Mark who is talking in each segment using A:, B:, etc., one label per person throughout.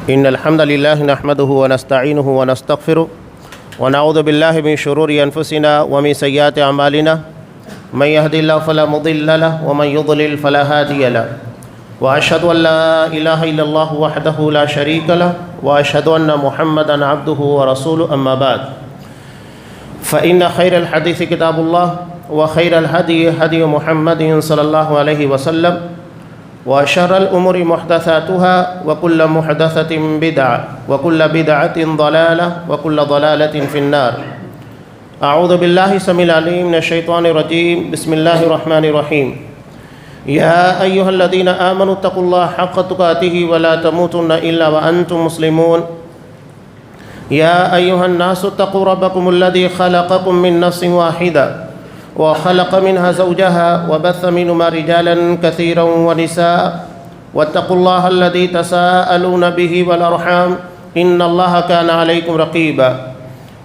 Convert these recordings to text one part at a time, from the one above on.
A: إن الحمد لله نحمده ونستعينه ونستغفره ونعوذ بالله من شرور أنفسنا ومن سيئات أعمالنا من يهد الله فلا مضل له ومن يضلل فلا هادي له وأشهد أن لا إله إلا الله وحده لا شريك له وأشهد أن محمدا عبده ورسوله أما بعد فإن خير الحديث كتاب الله وخير الهدي هدي محمد صلى الله عليه وسلم وشر الأمور محدثاتها وكل محدثة بدعة وكل بدعة ضلالة وكل ضلالة في النار. أعوذ بالله السميع العليم من الشيطان الرجيم. بسم الله الرحمن الرحيم. يا أيها الذين آمنوا اتقوا الله حق تقاته ولا تموتن إلا وأنتم مسلمون. يا أيها الناس اتقوا ربكم الذي خلقكم من نفس واحدة وخلق منها زوجها وبث منهما رجالا كثيرا ونساء واتقوا الله الذي تساءلون به والأرحام إن الله كان عليكم رقيبا.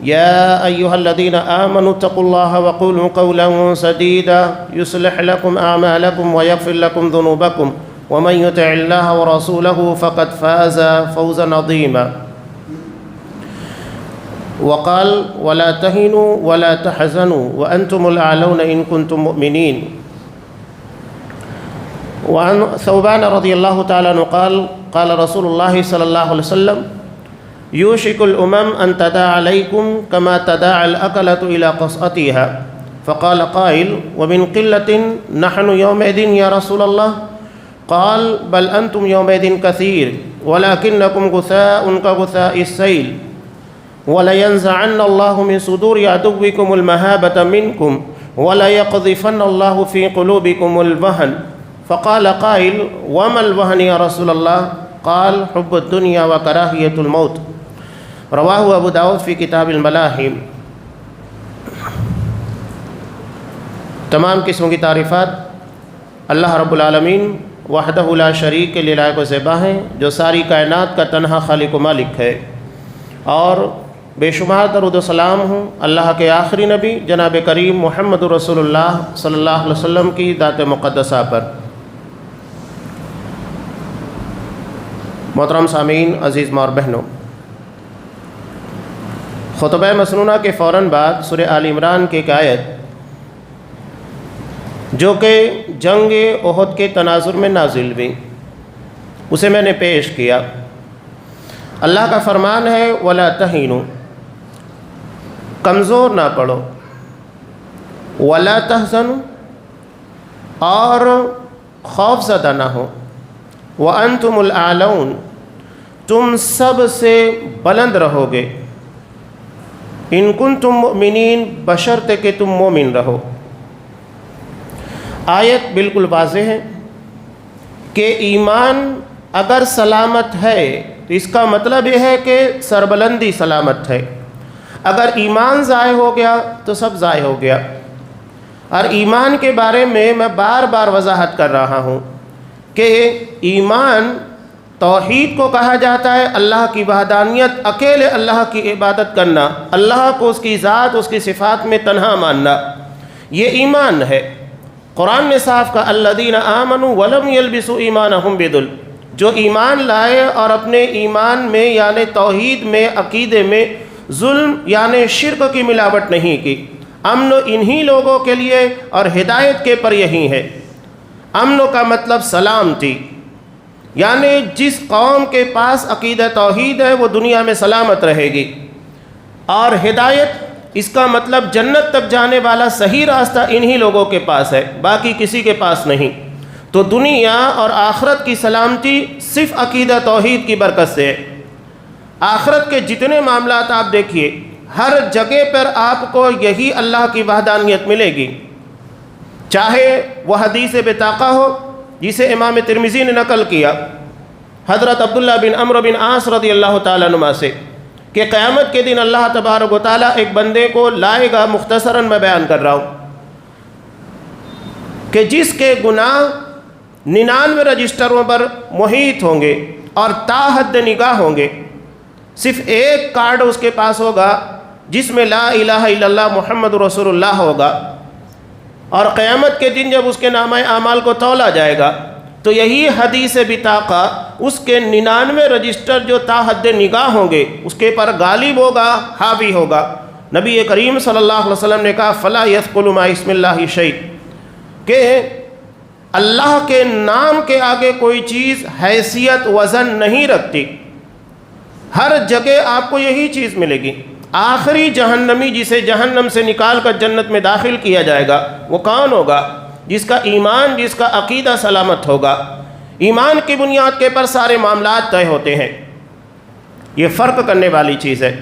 A: يا أيها الذين آمنوا اتقوا الله وقولوا قولا سديدا يصلح لكم أعمالكم ويغفر لكم ذنوبكم ومن يطع الله ورسوله فقد فاز فوزا عظيما. وقال ولا تهنوا ولا تحزنوا وأنتم الأعلون إن كنتم مؤمنين. وعن ثوبان رضي الله تعالى عنه قال قال رسول الله صلى الله عليه وسلم يوشك الأمم أن تداعى عليكم كما تداعى الأكلة إلى قصعتها. فقال قائل ومن قلة نحن يومئذ يا رسول الله؟ قال بل أنتم يومئذ كثير ولكنكم غثاء كغثاء السيل ولينزعن الله من صدور عدوكم المهابة منكم وليقذفن الله في قلوبكم الوهن. فقال قائل وما الوهن يا رسول الله؟ قال حب الدنيا وكراهية الموت. رواه ابو داود فی کتاب الملاحم. تمام قسم کی تعریفات اللہ رب العالمین وحدہ لا شریک کے لیے لائق و زیبا ہیں، جو ساری کائنات کا تنہا خالق و مالک ہے، اور بے شمار درود و سلام ہوں اللہ کے آخری نبی جناب کریم محمد رسول اللہ صلی اللہ علیہ وسلم کی ذات مقدسہ پر. محترم سامعین، عزیز ماں اور بہنوں، خطبہ مسنونہ کے فوراً بعد سورہ آل عمران کی ایک آیت جو کہ جنگ احد کے تناظر میں نازل ہوئی، اسے میں نے پیش کیا. اللہ کا فرمان ہے ولا تہینوا، کمزور نہ پڑو، ولا تحزنوا، اور خوف زدہ نہ ہو، وانتم الاعلون، تم سب سے بلند رہو گے، ان کنتم مؤمنین، بشرط کہ تم مومن رہو. آیت بالکل واضح ہے کہ ایمان اگر سلامت ہے تو اس کا مطلب یہ ہے کہ سربلندی سلامت ہے. اگر ایمان ضائع ہو گیا تو سب ضائع ہو گیا. اور ایمان کے بارے میں بار بار وضاحت کر رہا ہوں کہ ایمان توحید کو کہا جاتا ہے، اللہ کی وحدانیت، اکیلے اللہ کی عبادت کرنا، اللہ کو اس کی ذات اس کی صفات میں تنہا ماننا، یہ ایمان ہے. قرآن نے صاف کہا الذین آمنوا ولم یلبسوا ایمانہم بظلم، جو ایمان لائے اور اپنے ایمان میں یعنی توحید میں، عقیدے میں ظلم یعنی شرک کی ملاوٹ نہیں کی. امن انہی لوگوں کے لیے اور ہدایت کے پر یہی ہے. امن کا مطلب سلامتی، یعنی جس قوم کے پاس عقیدہ توحید ہے وہ دنیا میں سلامت رہے گی. اور ہدایت اس کا مطلب جنت تک جانے والا صحیح راستہ انہی لوگوں کے پاس ہے، باقی کسی کے پاس نہیں. تو دنیا اور آخرت کی سلامتی صرف عقیدہ توحید کی برکت سے ہے. آخرت کے جتنے معاملات آپ دیکھیے، ہر جگہ پر آپ کو یہی اللہ کی وحدانیت ملے گی. چاہے وہ حدیث بطاقہ ہو جسے امام ترمذی نے نقل کیا حضرت عبداللہ بن عمرو بن عاص رضی اللہ تعالیٰ عنہ سے کہ قیامت کے دن اللہ تبارک و تعالیٰ ایک بندے کو لائے گا. مختصراً میں بیان کر رہا ہوں کہ جس کے گناہ 99 رجسٹروں پر محیط ہوں گے اور تا حد نگاہ ہوں گے، صرف ایک کارڈ اس کے پاس ہوگا جس میں لا الہ الا اللہ محمد رسول اللہ ہوگا. اور قیامت کے دن جب اس کے نامہ اعمال کو تولا جائے گا تو یہی حدیث بطاقہ اس کے 99 رجسٹر جو تا حد نگاہ ہوں گے اس کے پر غالب ہوگا، حاوی ہوگا۔ نبی کریم صلی اللہ علیہ وسلم نے کہا فلا یثقل مع اسم اللہ شیء، کہ اللہ کے نام کے آگے کوئی چیز حیثیت وزن نہیں رکھتی، ہر جگہ آپ کو یہی چیز ملے گی۔ آخری جہنمی جسے جہنم سے نکال کر جنت میں داخل کیا جائے گا وہ کون ہوگا؟ جس کا ایمان، جس کا عقیدہ سلامت ہوگا۔ ایمان کی بنیاد کے پر سارے معاملات طے ہوتے ہیں، یہ فرق کرنے والی چیز ہے۔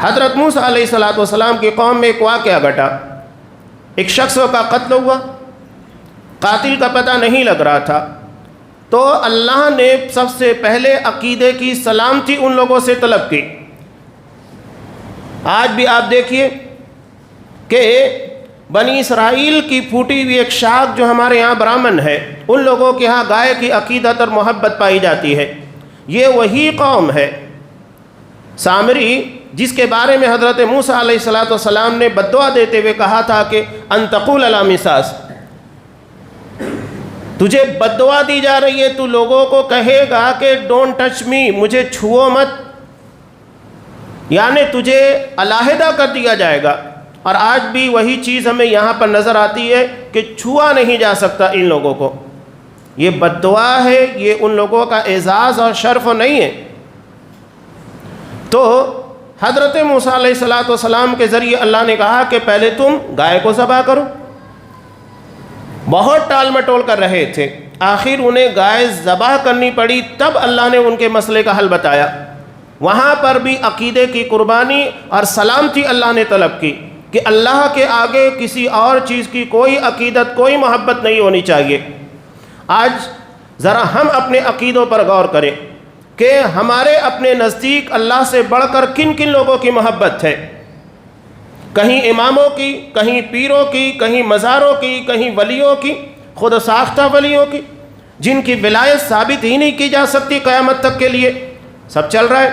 A: حضرت موسیٰ علیہ السلام کی قوم میں ایک واقعہ گھٹا، ایک شخص کا قتل ہوا، قاتل کا پتہ نہیں لگ رہا تھا، تو اللہ نے سب سے پہلے عقیدے کی سلامتی ان لوگوں سے طلب کی۔ آج بھی آپ دیکھیے کہ بنی اسرائیل کی پھوٹی ہوئی ایک شاخ جو ہمارے یہاں برامن ہے، ان لوگوں کے ہاں گائے کی عقیدت اور محبت پائی جاتی ہے۔ یہ وہی قوم ہے سامری جس کے بارے میں حضرت موسیٰ علیہ السلام نے بد دعا دیتے ہوئے کہا تھا کہ ان تقول علی مساس، تجھے بد دعا دی جا رہی ہے، تو لوگوں کو کہے گا کہ ڈونٹ ٹچ می، مجھے چھوؤ مت، یعنی تجھے علیحدہ کر دیا جائے گا۔ اور آج بھی وہی چیز ہمیں یہاں پر نظر آتی ہے کہ چھوا نہیں جا سکتا ان لوگوں کو۔ یہ بد دعا ہے، یہ ان لوگوں کا اعزاز اور شرف نہیں ہے۔ تو حضرت موسیٰ علیہ السلام کے ذریعے اللہ نے کہا کہ پہلے تم گائے کو ذبح کرو۔ بہت ٹال مٹول کر رہے تھے، آخر انہیں گائے ذبح کرنی پڑی، تب اللہ نے ان کے مسئلے کا حل بتایا۔ وہاں پر بھی عقیدے کی قربانی اور سلامتی اللہ نے طلب کی کہ اللہ کے آگے کسی اور چیز کی کوئی عقیدت، کوئی محبت نہیں ہونی چاہیے۔ آج ذرا ہم اپنے عقیدوں پر غور کریں کہ ہمارے اپنے نزدیک اللہ سے بڑھ کر کن کن لوگوں کی محبت ہے۔ کہیں اماموں کی، کہیں پیروں کی، کہیں مزاروں کی، کہیں ولیوں کی، خود ساختہ ولیوں کی، جن کی ولایت ثابت ہی نہیں کی جا سکتی قیامت تک کے لیے، سب چل رہا ہے۔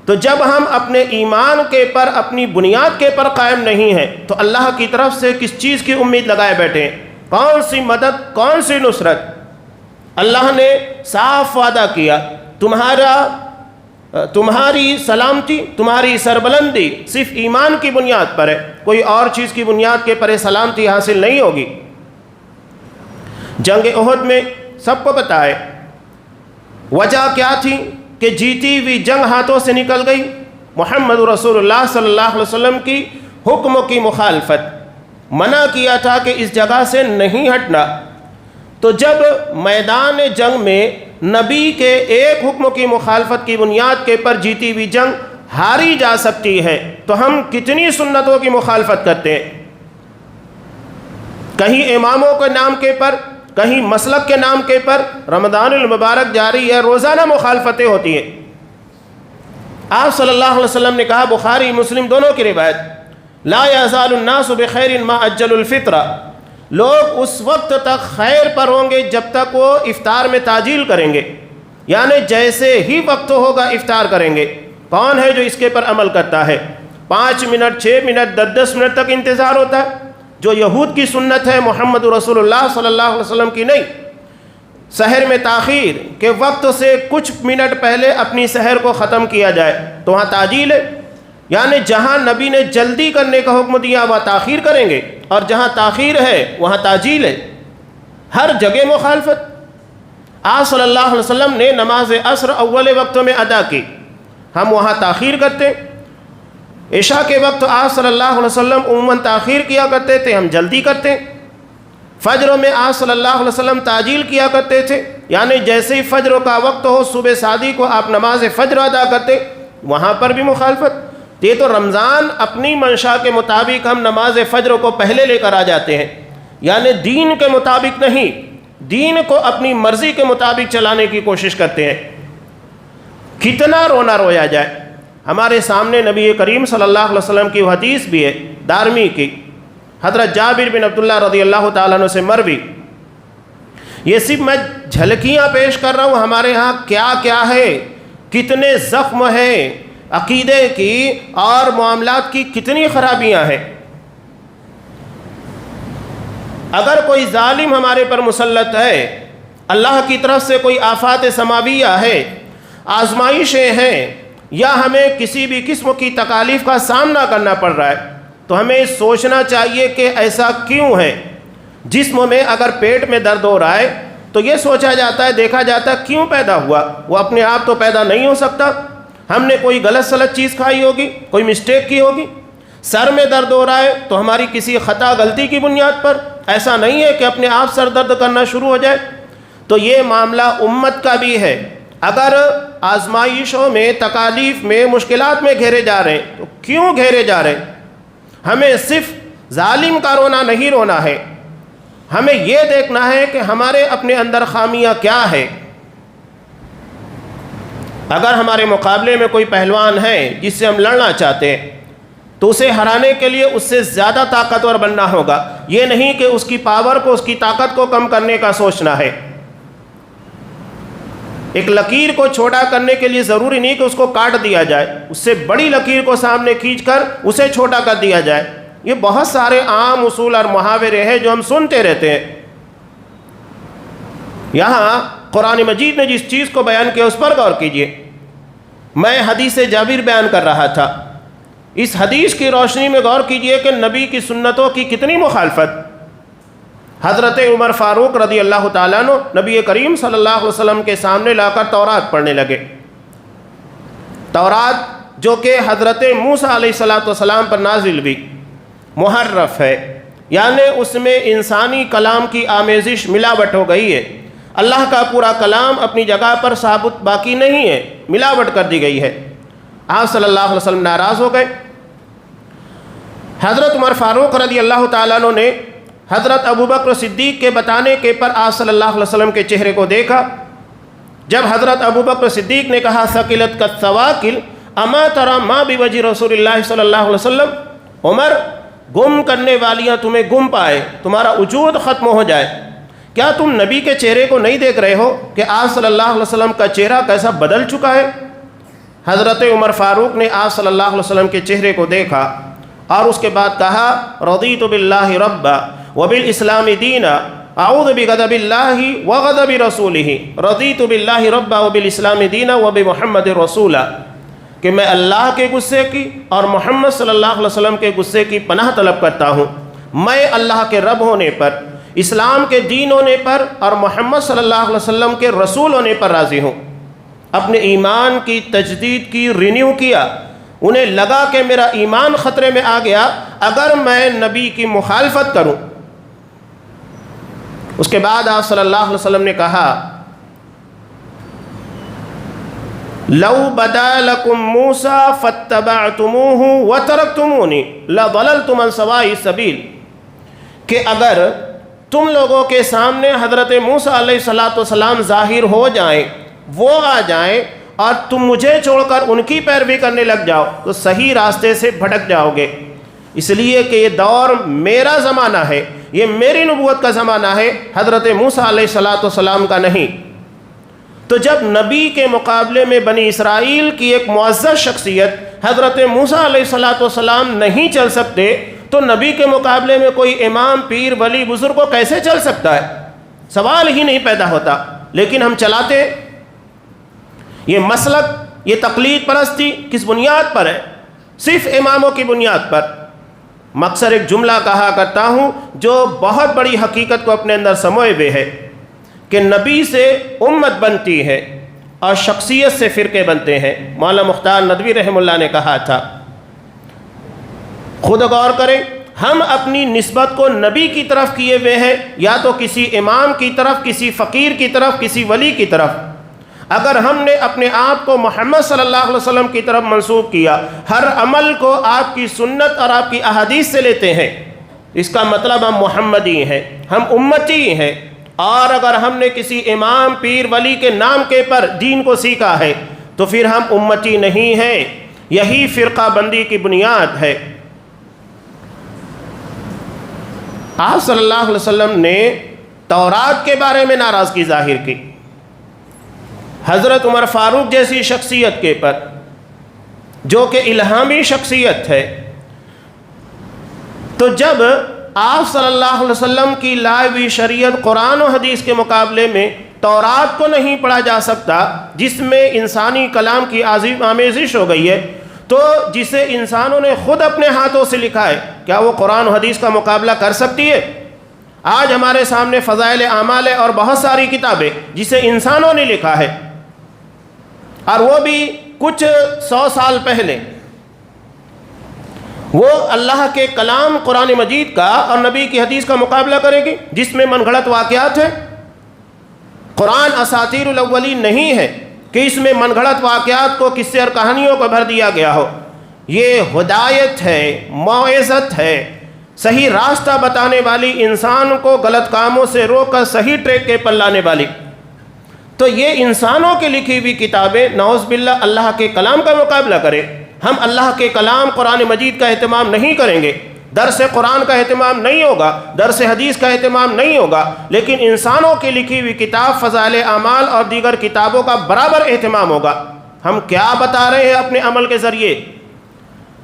A: تو جب ہم اپنے ایمان کے پر، اپنی بنیاد کے پر قائم نہیں ہیں تو اللہ کی طرف سے کس چیز کی امید لگائے بیٹھے ہیں؟ کون سی مدد، کون سی نصرت؟ اللہ نے صاف وعدہ کیا تمہاری سلامتی، تمہاری سربلندی صرف ایمان کی بنیاد پر ہے، کوئی اور چیز کی بنیاد کے پر سلامتی حاصل نہیں ہوگی۔ جنگ احد میں سب کو پتہ ہے وجہ کیا تھی کہ جیتی ہوئی جنگ ہاتھوں سے نکل گئی، محمد رسول اللہ صلی اللہ علیہ وسلم کی حکم کی مخالفت، منع کیا تھا کہ اس جگہ سے نہیں ہٹنا۔ تو جب میدان جنگ میں نبی کے ایک حکم کی مخالفت کی بنیاد کے پر جیتی ہوئی جنگ ہاری جا سکتی ہے تو ہم کتنی سنتوں کی مخالفت کرتے ہیں؟ کہیں اماموں کے نام کے پر، کہیں مسلک کے نام کے پر رمضان المبارک جاری ہے، روزانہ مخالفتیں ہوتی ہیں۔ آپ صلی اللہ علیہ وسلم نے کہا، بخاری مسلم دونوں کی روایت، لا یزال الناس بخیر ما اجل الفطر، لوگ اس وقت تک خیر پر ہوں گے جب تک وہ افطار میں تعجیل کریں گے، یعنی جیسے ہی وقت ہوگا افطار کریں گے۔ کون ہے جو اس کے پر عمل کرتا ہے؟ 5 منٹ، 6 منٹ، 10 منٹ تک انتظار ہوتا ہے، جو یہود کی سنت ہے، محمد رسول اللہ صلی اللہ علیہ وسلم کی نہیں۔ سحر میں تاخیر کہ وقت سے کچھ منٹ پہلے اپنی سحر کو ختم کیا جائے تو وہاں تعجیل ہے، یعنی جہاں نبی نے جلدی کرنے کا حکم دیا وہاں تاخیر کریں گے، اور جہاں تاخیر ہے وہاں تعجیل ہے۔ ہر جگہ مخالفت۔ آپ صلی اللہ علیہ وسلم نے نماز عصر اول وقت میں ادا کی، ہم وہاں تاخیر کرتے۔ عشاء کے وقت آپ صلی اللہ علیہ وسلم عموماً تاخیر کیا کرتے تھے، ہم جلدی کرتے۔ فجر میں آپ صلی اللہ علیہ وسلم تعجیل کیا کرتے تھے، یعنی جیسے ہی فجر کا وقت ہو صبح صادق کو آپ نماز فجر ادا کرتے، وہاں پر بھی مخالفت۔ یہ تو رمضان اپنی منشا کے مطابق ہم نماز فجر کو پہلے لے کر آ جاتے ہیں، یعنی دین کے مطابق نہیں، دین کو اپنی مرضی کے مطابق چلانے کی کوشش کرتے ہیں۔ کتنا رونا رویا جائے، ہمارے سامنے نبی کریم صلی اللہ علیہ وسلم کی حدیث بھی ہے، دارمی کی، حضرت جابر بن عبداللہ رضی اللہ تعالیٰ عنہ سے مروی۔ یہ صرف میں جھلکیاں پیش کر رہا ہوں، ہمارے ہاں کیا کیا ہے، کتنے زخم ہیں عقیدے کی اور معاملات کی، کتنی خرابیاں ہیں۔ اگر کوئی ظالم ہمارے پر مسلط ہے، اللہ کی طرف سے کوئی آفات سماویہ ہے، آزمائشیں ہیں، یا ہمیں کسی بھی قسم کی تکالیف کا سامنا کرنا پڑ رہا ہے، تو ہمیں سوچنا چاہیے کہ ایسا کیوں ہے۔ جسم میں اگر پیٹ میں درد ہو رہا ہے تو یہ سوچا جاتا ہے، دیکھا جاتا ہے کیوں پیدا ہوا، وہ اپنے آپ تو پیدا نہیں ہو سکتا، ہم نے کوئی غلط سلط چیز کھائی ہوگی، کوئی مسٹیک کی ہوگی۔ سر میں درد ہو رہا ہے تو ہماری کسی خطا غلطی کی بنیاد پر، ایسا نہیں ہے کہ اپنے آپ سر درد کرنا شروع ہو جائے۔ تو یہ معاملہ امت کا بھی ہے، اگر آزمائشوں میں، تکالیف میں، مشکلات میں گھیرے جا رہے ہیں تو کیوں گھیرے جا رہے ہیں؟ ہمیں صرف ظالم کا رونا نہیں رونا ہے، ہمیں یہ دیکھنا ہے کہ ہمارے اپنے اندر خامیاں کیا ہے۔ اگر ہمارے مقابلے میں کوئی پہلوان ہے جس سے ہم لڑنا چاہتے ہیں تو اسے ہرانے کے لیے اس سے زیادہ طاقتور بننا ہوگا، یہ نہیں کہ اس کی پاور کو، اس کی طاقت کو کم کرنے کا سوچنا ہے۔ ایک لکیر کو چھوٹا کرنے کے لیے ضروری نہیں کہ اس کو کاٹ دیا جائے، اس سے بڑی لکیر کو سامنے کھینچ کر اسے چھوٹا کر دیا جائے۔ یہ بہت سارے عام اصول اور محاورے ہیں جو ہم سنتے رہتے ہیں۔ یہاں قرآن مجید نے جس چیز کو بیان کیا اس پر غور کیجئے۔ میں حدیث جابر بیان کر رہا تھا، اس حدیث کی روشنی میں غور کیجئے کہ نبی کی سنتوں کی کتنی مخالفت۔ حضرت عمر فاروق رضی اللہ تعالیٰ عنہ نبی کریم صلی اللہ علیہ وسلم کے سامنے لا کر تورات پڑھنے لگے، تورات جو کہ حضرت موسیٰ علیہ السلام پر نازل ہوئی، محرف ہے، یعنی اس میں انسانی کلام کی آمیزش ملاوٹ ہو گئی ہے، اللہ کا پورا کلام اپنی جگہ پر ثابت باقی نہیں ہے، ملاوٹ کر دی گئی ہے۔ آپ صلی اللہ علیہ وسلم ناراض ہو گئے۔ حضرت عمر فاروق رضی اللہ تعالیٰ عنہ نے حضرت ابوبکر صدیق کے بتانے کے پر آپ صلی اللہ علیہ وسلم کے چہرے کو دیکھا۔ جب حضرت ابوبکر صدیق نے کہا ثقلت کالثواکل اما تری ما بوجہ رسول اللہ صلی اللہ علیہ وسلم، عمر گم کرنے والیاں تمہیں گم پائے، تمہارا وجود ختم ہو جائے، کیا تم نبی کے چہرے کو نہیں دیکھ رہے ہو کہ آپ صلی اللہ علیہ وسلم کا چہرہ کیسا بدل چکا ہے؟ حضرت عمر فاروق نے آپ صلی اللہ علیہ وسلم کے چہرے کو دیکھا اور اس کے بعد کہا رضیت باللہ ربا وبالاسلام دینا اعوذ بغضب اللہ وغضب رسولہ، رضیت باللہ ربا وبالاسلام دینا وبمحمد رسولا، کہ میں اللہ کے غصے کی اور محمد صلی اللہ علیہ وسلم کے غصے کی پناہ طلب کرتا ہوں۔ میں اللہ کے رب ہونے پر، اسلام کے دین ہونے پر اور محمد صلی اللہ علیہ وسلم کے رسول ہونے پر راضی ہوں۔ اپنے ایمان کی تجدید کی، رینیو کیا، انہیں لگا کہ میرا ایمان خطرے میں آ گیا اگر میں نبی کی مخالفت کروں۔ اس کے بعد آپ صلی اللہ علیہ وسلم نے کہا لو بدا لکم موسیٰ فاتبعتموہ وترکتمونی لضللتم عن سواء السبیل، کہ اگر تم لوگوں کے سامنے حضرت موسیٰ علیہ السلام ظاہر ہو جائیں، وہ آ جائیں اور تم مجھے چھوڑ کر ان کی پیروی کرنے لگ جاؤ تو صحیح راستے سے بھٹک جاؤ گے، اس لیے کہ یہ دور میرا زمانہ ہے، یہ میری نبوت کا زمانہ ہے، حضرت موسیٰ علیہ السلام کا نہیں۔ تو جب نبی کے مقابلے میں بنی اسرائیل کی ایک معزز شخصیت حضرت موسیٰ علیہ السلام نہیں چل سکتے تو نبی کے مقابلے میں کوئی امام، پیر، ولی، بزرگ کو کیسے چل سکتا ہے؟ سوال ہی نہیں پیدا ہوتا، لیکن ہم چلاتے۔ یہ مسلک، یہ تقلید پرستی کس بنیاد پر ہے؟ صرف اماموں کی بنیاد پر۔ مقصر ایک جملہ کہا کرتا ہوں جو بہت بڑی حقیقت کو اپنے اندر سموئے ہوئے ہے کہ نبی سے امت بنتی ہے اور شخصیت سے فرقے بنتے ہیں۔ مولانا مختار ندوی رحمہ اللہ نے کہا تھا، خود غور کریں، ہم اپنی نسبت کو نبی کی طرف کیے ہوئے ہیں یا تو کسی امام کی طرف، کسی فقیر کی طرف، کسی ولی کی طرف۔ اگر ہم نے اپنے آپ کو محمد صلی اللہ علیہ وسلم کی طرف منسوب کیا، ہر عمل کو آپ کی سنت اور آپ کی احادیث سے لیتے ہیں، اس کا مطلب ہم محمدی ہیں، ہم امتی ہیں۔ اور اگر ہم نے کسی امام، پیر، ولی کے نام کے پر دین کو سیکھا ہے تو پھر ہم امتی نہیں ہیں۔ یہی فرقہ بندی کی بنیاد ہے۔ آپ صلی اللہ علیہ وسلم نے تورات کے بارے میں ناراضگی ظاہر کی، حضرت عمر فاروق جیسی شخصیت کے پر جو کہ الہامی شخصیت ہے۔ تو جب آپ صلی اللہ علیہ وسلم کی لائی ہوئی شریعت قرآن و حدیث کے مقابلے میں تورات کو نہیں پڑھا جا سکتا، جس میں انسانی کلام کی عظیم آمیزش ہو گئی ہے، تو جسے انسانوں نے خود اپنے ہاتھوں سے لکھا ہے، کیا وہ قرآن و حدیث کا مقابلہ کر سکتی ہے؟ آج ہمارے سامنے فضائل اعمال ہے اور بہت ساری کتابیں جسے انسانوں نے لکھا ہے، اور وہ بھی کچھ 100 سال پہلے۔ وہ اللہ کے کلام قرآن مجید کا اور نبی کی حدیث کا مقابلہ کرے گی جس میں من گھڑت واقعات ہیں؟ قرآن اساطیر الاولین نہیں ہے کہ اس میں من گھڑت واقعات کو، قصے اور کہانیوں کو بھر دیا گیا ہو۔ یہ ہدایت ہے، موعظت ہے، صحیح راستہ بتانے والی، انسان کو غلط کاموں سے روک کر صحیح ٹریک کے پر لانے والی۔ تو یہ انسانوں کی لکھی ہوئی کتابیں نعوذ باللہ اللہ کے کلام کا مقابلہ کرے۔ ہم اللہ کے کلام قرآن مجید کا اہتمام نہیں کریں گے، درس قرآن کا اہتمام نہیں ہوگا، درس حدیث کا اہتمام نہیں ہوگا، لیکن انسانوں کی لکھی ہوئی کتاب فضائل اعمال اور دیگر کتابوں کا برابر اہتمام ہوگا۔ ہم کیا بتا رہے ہیں اپنے عمل کے ذریعے؟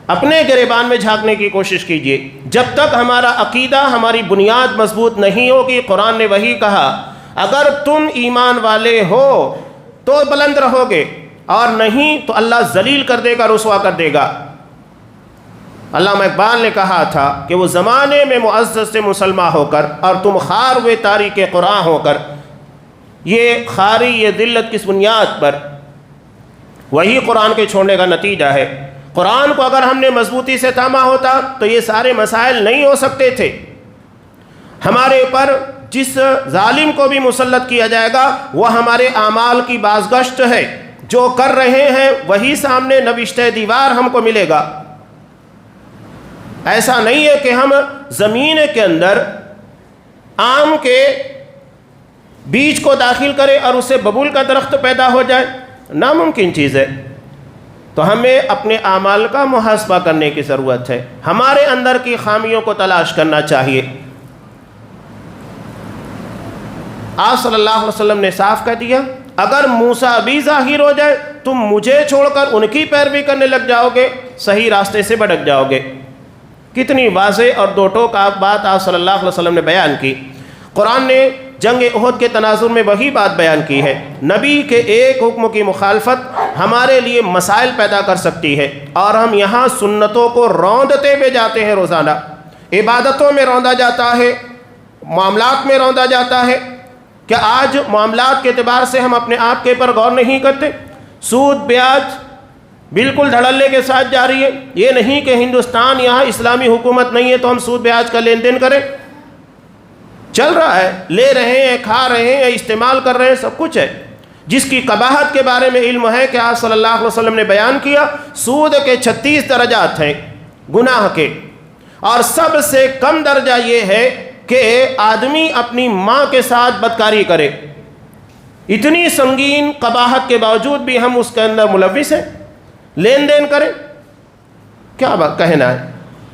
A: اپنے گریبان میں جھانکنے کی کوشش کیجئے۔ جب تک ہمارا عقیدہ، ہماری بنیاد مضبوط نہیں ہوگی، قرآن نے وہی کہا، اگر تم ایمان والے ہو تو بلند رہو گے، اور نہیں تو اللہ ذلیل کر دے گا، رسوا کر دے گا۔ علامہ اقبال نے کہا تھا کہ وہ زمانے میں معزز سے مسلمان ہو کر اور تم خار ہوئے تاریک قرآن ہو کر، یہ خاری، یہ ذلت کس بنیاد پر؟ وہی قرآن کے چھوڑنے کا نتیجہ ہے۔ قرآن کو اگر ہم نے مضبوطی سے تھاما ہوتا تو یہ سارے مسائل نہیں ہو سکتے تھے۔ ہمارے اوپر جس ظالم کو بھی مسلط کیا جائے گا وہ ہمارے اعمال کی بازگشت ہے، جو کر رہے ہیں وہی سامنے نوشتہ دیوار ہم کو ملے گا۔ ایسا نہیں ہے کہ ہم زمین کے اندر آم کے بیج کو داخل کریں اور اس سے ببول کا درخت پیدا ہو جائے، ناممکن چیز ہے۔ تو ہمیں اپنے اعمال کا محاسبہ کرنے کی ضرورت ہے، ہمارے اندر کی خامیوں کو تلاش کرنا چاہیے۔ آپ صلی اللہ علیہ وسلم نے صاف کہہ دیا، اگر موسیٰ بھی ظاہر ہو جائے تم مجھے چھوڑ کر ان کی پیروی کرنے لگ جاؤ گے، صحیح راستے سے بھٹک جاؤ گے۔ کتنی واضح اور دو ٹوک بات آپ صلی اللہ علیہ وسلم نے بیان کی۔ قرآن نے جنگ احد کے تناظر میں وہی بات بیان کی ہے، نبی کے ایک حکم کی مخالفت ہمارے لیے مسائل پیدا کر سکتی ہے، اور ہم یہاں سنتوں کو روندتے ہوئے جاتے ہیں، روزانہ عبادتوں میں روندا جاتا ہے، معاملات میں روندا جاتا ہے۔ کیا آج معاملات کے اعتبار سے ہم اپنے آپ کے پر غور نہیں کرتے؟ سود بیاج بالکل دھڑلے کے ساتھ جاری ہے۔ یہ نہیں کہ ہندوستان یہاں اسلامی حکومت نہیں ہے تو ہم سود بیاج کا لین دین کریں، چل رہا ہے، لے رہے ہیں، کھا رہے ہیں، استعمال کر رہے ہیں، سب کچھ ہے۔ جس کی قباحت کے بارے میں علم ہے کہ آپ صلی اللہ علیہ وسلم نے بیان کیا، سود کے 36 درجات ہیں گناہ کے، اور سب سے کم درجہ یہ ہے کہ آدمی اپنی ماں کے ساتھ بدکاری کرے۔ اتنی سنگین قباحت کے باوجود بھی ہم اس کے اندر ملوث ہیں، لین دین کریں، کیا کہنا ہے؟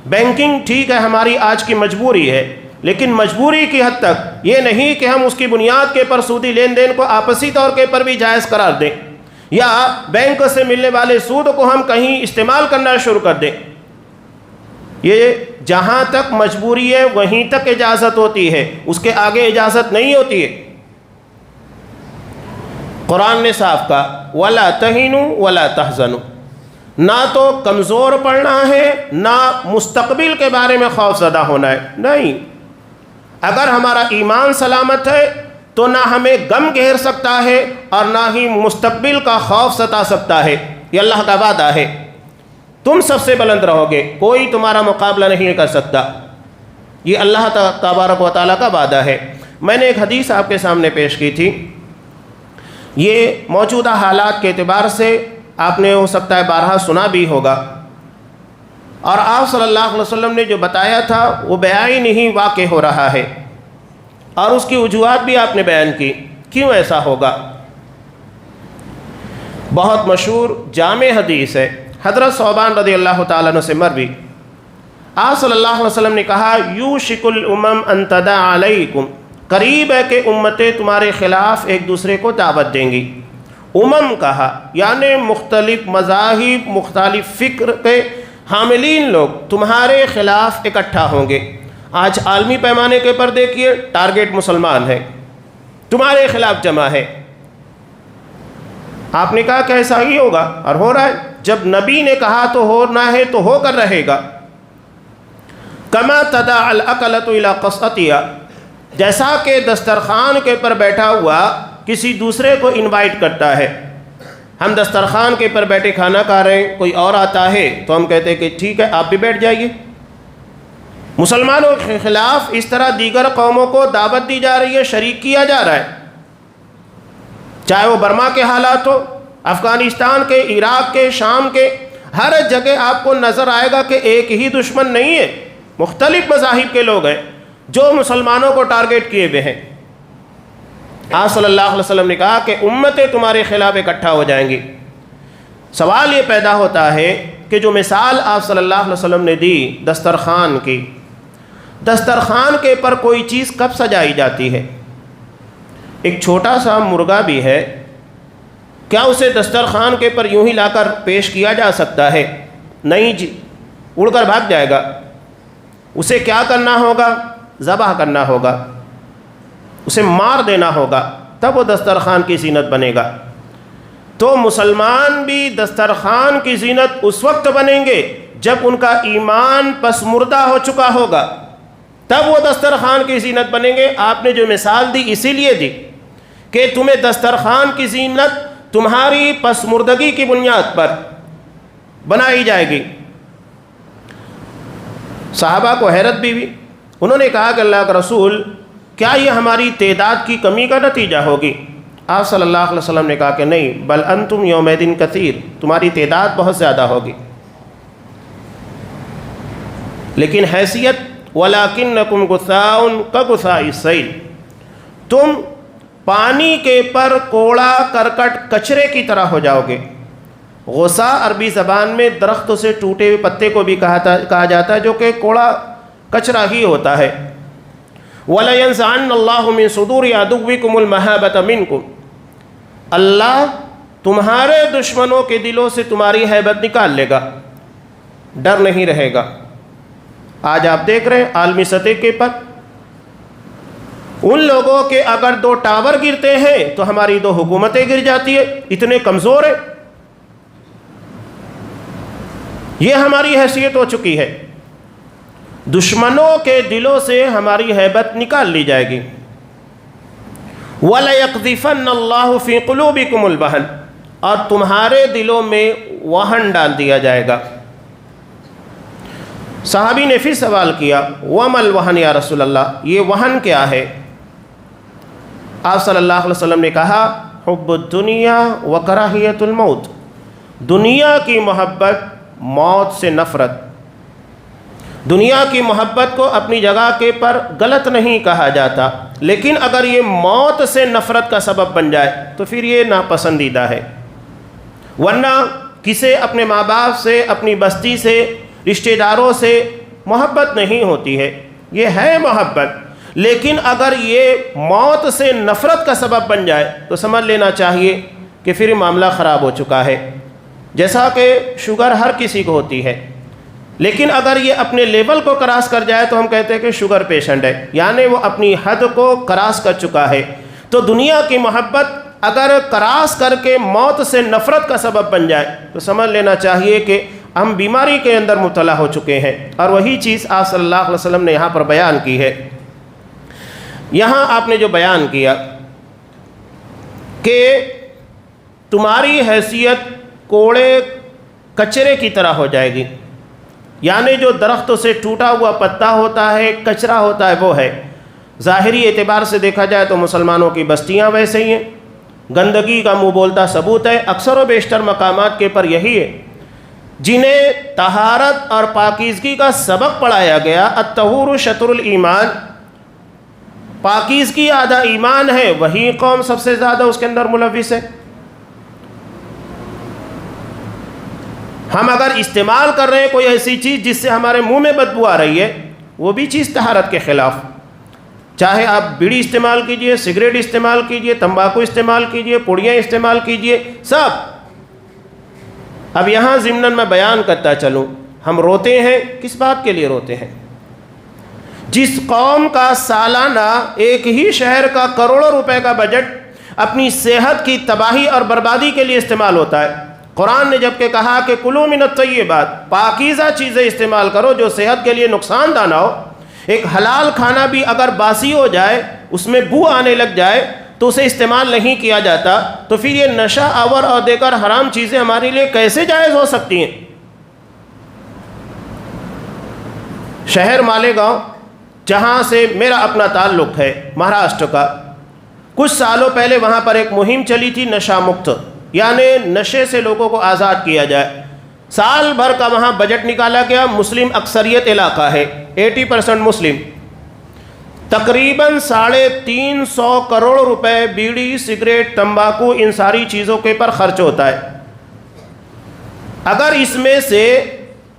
A: بینکنگ ٹھیک ہے، ہماری آج کی مجبوری ہے، لیکن مجبوری کی حد تک یہ نہیں کہ ہم اس کی بنیاد کے پر سودی لین دین کو آپسی طور کے پر بھی جائز قرار دیں، یا بینک سے ملنے والے سود کو ہم کہیں استعمال کرنا شروع کر دیں۔ یہ جہاں تک مجبوری ہے وہیں تک اجازت ہوتی ہے، اس کے آگے اجازت نہیں ہوتی ہے۔ قرآن نے صاف کہا وَلَا تَهِنُوا وَلَا تَحْزَنُوا، نہ تو کمزور پڑنا ہے، نہ مستقبل کے بارے میں خوف زدہ ہونا ہے۔ نہیں، اگر ہمارا ایمان سلامت ہے تو نہ ہمیں غم گھیر سکتا ہے اور نہ ہی مستقبل کا خوف ستا سکتا ہے۔ یہ اللہ کا وعدہ ہے، تم سب سے بلند رہو گے، کوئی تمہارا مقابلہ نہیں کر سکتا۔ یہ اللہ تبارک و تعالیٰ کا وعدہ ہے۔ میں نے ایک حدیث آپ کے سامنے پیش کی تھی، یہ موجودہ حالات کے اعتبار سے آپ نے ہو سکتا ہے بارہا سنا بھی ہوگا، اور آپ صلی اللہ علیہ وسلم نے جو بتایا تھا وہ بیان نہیں واقع ہو رہا ہے، اور اس کی وجوہات بھی آپ نے بیان کی، کیوں ایسا ہوگا۔ بہت مشہور جامع حدیث ہے، حضرت ثوبان رضی اللہ تعالیٰ عنہ سے مروی، آپ صلی اللہ علیہ وسلم نے کہا یوشک الامم ان تدع علیکم، قریب ہے کہ امتیں تمہارے خلاف ایک دوسرے کو دعوت دیں گی۔ امم کہا یعنی مختلف مذاہب، مختلف فکر کے حاملین لوگ تمہارے خلاف اکٹھا ہوں گے، آج عالمی پیمانے کے پر دیکھیے ٹارگیٹ مسلمان ہے، تمہارے خلاف جمع ہے۔ آپ نے کہا کہ ایسا ہی ہوگا، اور ہو رہا ہے۔ جب نبی نے کہا تو ہونا ہے تو ہو کر رہے گا۔ کما تداعی الاکلۃ الی قصعتہا، جیسا کہ دسترخوان کے پر بیٹھا ہوا کسی دوسرے کو انوائٹ کرتا ہے۔ ہم دسترخوان کے پر بیٹھے کھانا کھا رہے ہیں، کوئی اور آتا ہے تو ہم کہتے ہیں کہ ٹھیک ہے آپ بھی بیٹھ جائیے۔ مسلمانوں کے خلاف اس طرح دیگر قوموں کو دعوت دی جا رہی ہے، شریک کیا جا رہا ہے، چاہے وہ برما کے حالات ہو، افغانستان کے، عراق کے، شام کے، ہر جگہ آپ کو نظر آئے گا کہ ایک ہی دشمن نہیں ہے، مختلف مذاہب کے لوگ ہیں جو مسلمانوں کو ٹارگیٹ کیے ہوئے ہیں۔ آپ صلی اللہ علیہ وسلم نے کہا کہ امتیں تمہارے خلاف اکٹھا ہو جائیں گی۔ سوال یہ پیدا ہوتا ہے کہ جو مثال آپ صلی اللہ علیہ وسلم نے دی دسترخوان کی، دسترخوان کے پر کوئی چیز کب سجائی جاتی ہے؟ ایک چھوٹا سا مرغا بھی ہے، کیا اسے دسترخوان کے پر یوں ہی لا کر پیش کیا جا سکتا ہے؟ نہیں جی، اڑ کر بھاگ جائے گا۔ اسے کیا کرنا ہوگا؟ ذبح کرنا ہوگا، اسے مار دینا ہوگا، تب وہ دسترخوان کی زینت بنے گا۔ تو مسلمان بھی دسترخوان کی زینت اس وقت بنیں گے جب ان کا ایمان پس مردہ ہو چکا ہوگا، تب وہ دسترخوان کی زینت بنیں گے۔ آپ نے جو مثال دی اسی لیے دی کہ تمہیں دسترخوان کی زینت تمہاری پس مردگی کی بنیاد پر بنائی جائے گی۔ صحابہ کو حیرت بھی ہوئی، انہوں نے کہا کہ اللہ کا رسول، کیا یہ ہماری تعداد کی کمی کا نتیجہ ہوگی؟ آپ صلی اللہ علیہ وسلم نے کہا کہ نہیں، بل انتم یومئذ کثیر، تمہاری تعداد بہت زیادہ ہوگی، لیکن حیثیت وَلَكِنَّكُمْ غُثَاءٌ كَغُثَاءِ السَّيْلِ، تم پانی کے پر کوڑا کرکٹ کچرے کی طرح ہو جاؤ گے۔ غصہ عربی زبان میں درختوں سے ٹوٹے ہوئے پتے کو بھی کہا جاتا ہے، جو کہ کوڑا کچرا ہی ہوتا ہے۔ وَلَيَنزَعَنَّ اللَّهُ مِن صُدُورِ عَدُوِّكُمُ الْمَهَابَةَ مِنكُمْ، اللہ تمہارے دشمنوں کے دلوں سے تمہاری ہیبت نکال لے گا، ڈر نہیں رہے گا۔ آج آپ دیکھ رہے ہیں عالمی سطح کے پر ان لوگوں کے اگر 2 ٹاور گرتے ہیں تو ہماری 2 حکومتیں گر جاتی ہے، اتنے کمزور ہیں۔ یہ ہماری حیثیت ہو چکی ہے، دشمنوں کے دلوں سے ہماری ہیبت نکال لی جائے گی۔ وَلَيَقْذِفَنَّ اللَّهُ فِي قُلُوبِكُمُ الْوَهْنَ، اور تمہارے دلوں میں وہن ڈال دیا جائے گا۔ صحابی نے پھر سوال کیا، وَمَا الْوَهْنُ یا رسول اللہ، یہ وہن کیا ہے؟ آپ صلی اللہ علیہ وسلم نے کہا، حب الدنیا وکراہیت الموت، دنیا کی محبت، موت سے نفرت۔ دنیا کی محبت کو اپنی جگہ کے پر غلط نہیں کہا جاتا، لیکن اگر یہ موت سے نفرت کا سبب بن جائے تو پھر یہ ناپسندیدہ ہے۔ ورنہ کسے اپنے ماں باپ سے، اپنی بستی سے، رشتہ داروں سے محبت نہیں ہوتی ہے، یہ ہے محبت، لیکن اگر یہ موت سے نفرت کا سبب بن جائے تو سمجھ لینا چاہیے کہ پھر معاملہ خراب ہو چکا ہے۔ جیسا کہ شوگر ہر کسی کو ہوتی ہے، لیکن اگر یہ اپنے لیول کو کراس کر جائے تو ہم کہتے ہیں کہ شوگر پیشنٹ ہے، یعنی وہ اپنی حد کو کراس کر چکا ہے۔ تو دنیا کی محبت اگر کراس کر کے موت سے نفرت کا سبب بن جائے تو سمجھ لینا چاہیے کہ ہم بیماری کے اندر مبتلا ہو چکے ہیں۔ اور وہی چیز آپ صلی اللہ علیہ وسلم نے یہاں پر بیان کی ہے۔ یہاں آپ نے جو بیان کیا کہ تمہاری حیثیت کوڑے کچرے کی طرح ہو جائے گی، یعنی جو درختوں سے ٹوٹا ہوا پتا ہوتا ہے، کچرا ہوتا ہے، وہ ہے۔ ظاہری اعتبار سے دیکھا جائے تو مسلمانوں کی بستیاں ویسے ہی ہیں، گندگی کا منہ بولتا ثبوت ہے۔ اکثر و بیشتر مقامات کے پر یہی ہے جنہیں طہارت اور پاکیزگی کا سبق پڑھایا گیا۔ الطہور شطر الایمان، پاکیزگی آدھا ایمان ہے، وہی قوم سب سے زیادہ اس کے اندر ملوث ہے۔ ہم اگر استعمال کر رہے ہیں کوئی ایسی چیز جس سے ہمارے منہ میں بدبو آ رہی ہے، وہ بھی چیز طہارت کے خلاف، چاہے آپ بیڑی استعمال کیجئے، سگریٹ استعمال کیجئے، تمباکو استعمال کیجئے، پوڑیاں استعمال کیجئے، سب۔ اب یہاں ضمناً میں بیان کرتا چلوں، ہم روتے ہیں کس بات کے لیے روتے ہیں؟ جس قوم کا سالانہ ایک ہی شہر کا کروڑوں روپے کا بجٹ اپنی صحت کی تباہی اور بربادی کے لیے استعمال ہوتا ہے، قرآن نے جب کہ کہا کہ کلوا من الطیبات، پاکیزہ چیزیں استعمال کرو جو صحت کے لیے نقصان دہ نہ ہو، ایک حلال کھانا بھی اگر باسی ہو جائے، اس میں بو آنے لگ جائے تو اسے استعمال نہیں کیا جاتا، تو پھر یہ نشہ آور اور دیگر حرام چیزیں ہمارے لیے کیسے جائز ہو سکتی ہیں؟ شہر مالیگاؤں جہاں سے میرا اپنا تعلق ہے، مہاراشٹر کا، کچھ سالوں پہلے وہاں پر ایک مہم چلی تھی نشہ مکت، یعنی نشے سے لوگوں کو آزاد کیا جائے۔ سال بھر کا وہاں بجٹ نکالا گیا، مسلم اکثریت علاقہ ہے، 80% مسلم، تقریباً 350 کروڑ روپے بیڑی، سگریٹ، تمباکو، ان ساری چیزوں کے پر خرچ ہوتا ہے۔ اگر اس میں سے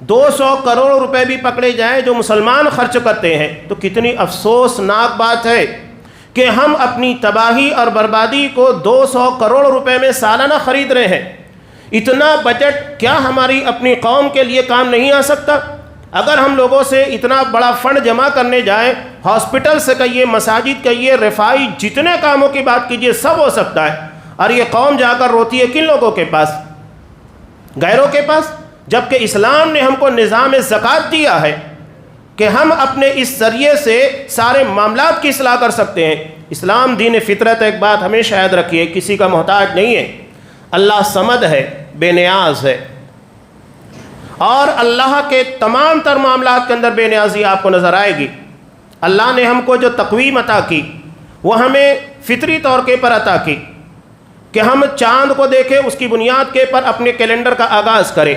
A: 200 کروڑ روپے بھی پکڑے جائیں جو مسلمان خرچ کرتے ہیں تو کتنی افسوسناک بات ہے کہ ہم اپنی تباہی اور بربادی کو 200 کروڑ روپے میں سالانہ خرید رہے ہیں۔ اتنا بجٹ کیا ہماری اپنی قوم کے لیے کام نہیں آ سکتا؟ اگر ہم لوگوں سے اتنا بڑا فنڈ جمع کرنے جائیں، ہاسپٹل سے کہیے، مساجد کہیے، رفائی، جتنے کاموں کی بات کیجئے سب ہو سکتا ہے، اور یہ قوم جا کر روتی ہے کن لوگوں کے پاس؟ غیروں کے پاس، جبکہ اسلام نے ہم کو نظام زکوٰۃ دیا ہے کہ ہم اپنے اس ذریعے سے سارے معاملات کی اصلاح کر سکتے ہیں۔ اسلام دین فطرت، ایک بات ہمیشہ یاد رکھیے، کسی کا محتاج نہیں ہے، اللہ صمد ہے، بے نیاز ہے، اور اللہ کے تمام تر معاملات کے اندر بے نیازی آپ کو نظر آئے گی۔ اللہ نے ہم کو جو تقویم عطا کی وہ ہمیں فطری طور کے پر عطا کی کہ ہم چاند کو دیکھیں، اس کی بنیاد کے پر اپنے کیلنڈر کا آغاز کریں۔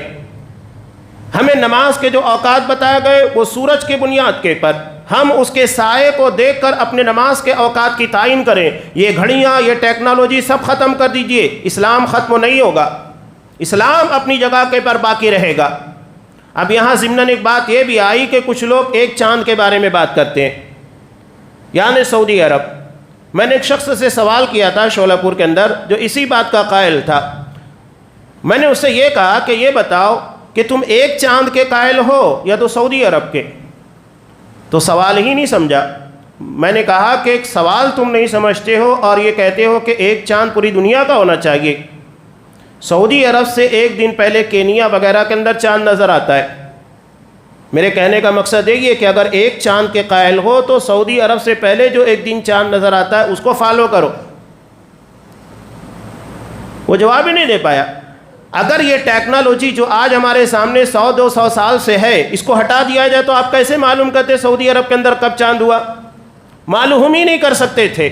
A: ہمیں نماز کے جو اوقات بتائے گئے وہ سورج کی بنیاد کے پر، ہم اس کے سائے کو دیکھ کر اپنے نماز کے اوقات کی تعین کریں۔ یہ گھڑیاں، یہ ٹیکنالوجی سب ختم کر دیجئے، اسلام ختم نہیں ہوگا، اسلام اپنی جگہ کے پر باقی رہے گا۔ اب یہاں ضمناً ایک بات یہ بھی آئی کہ کچھ لوگ ایک چاند کے بارے میں بات کرتے ہیں، یعنی سعودی عرب۔ میں نے ایک شخص سے سوال کیا تھا شولہ پور کے اندر جو اسی بات کا قائل تھا۔ میں نے اس سے یہ کہا کہ یہ بتاؤ کہ تم ایک چاند کے قائل ہو یا تو سعودی عرب کے؟ تو سوال ہی نہیں سمجھا۔ میں نے کہا کہ ایک سوال تم نہیں سمجھتے ہو اور یہ کہتے ہو کہ ایک چاند پوری دنیا کا ہونا چاہیے۔ سعودی عرب سے ایک دن پہلے کینیا وغیرہ کے اندر چاند نظر آتا ہے۔ میرے کہنے کا مقصد یہی ہے کہ اگر ایک چاند کے قائل ہو تو سعودی عرب سے پہلے جو ایک دن چاند نظر آتا ہے اس کو فالو کرو۔ وہ جواب ہی نہیں دے پایا۔ اگر یہ ٹیکنالوجی جو آج ہمارے سامنے 100-200 سال سے ہے اس کو ہٹا دیا جائے تو آپ کیسے معلوم کرتے سعودی عرب کے اندر کب چاند ہوا؟ معلوم ہی نہیں کر سکتے تھے۔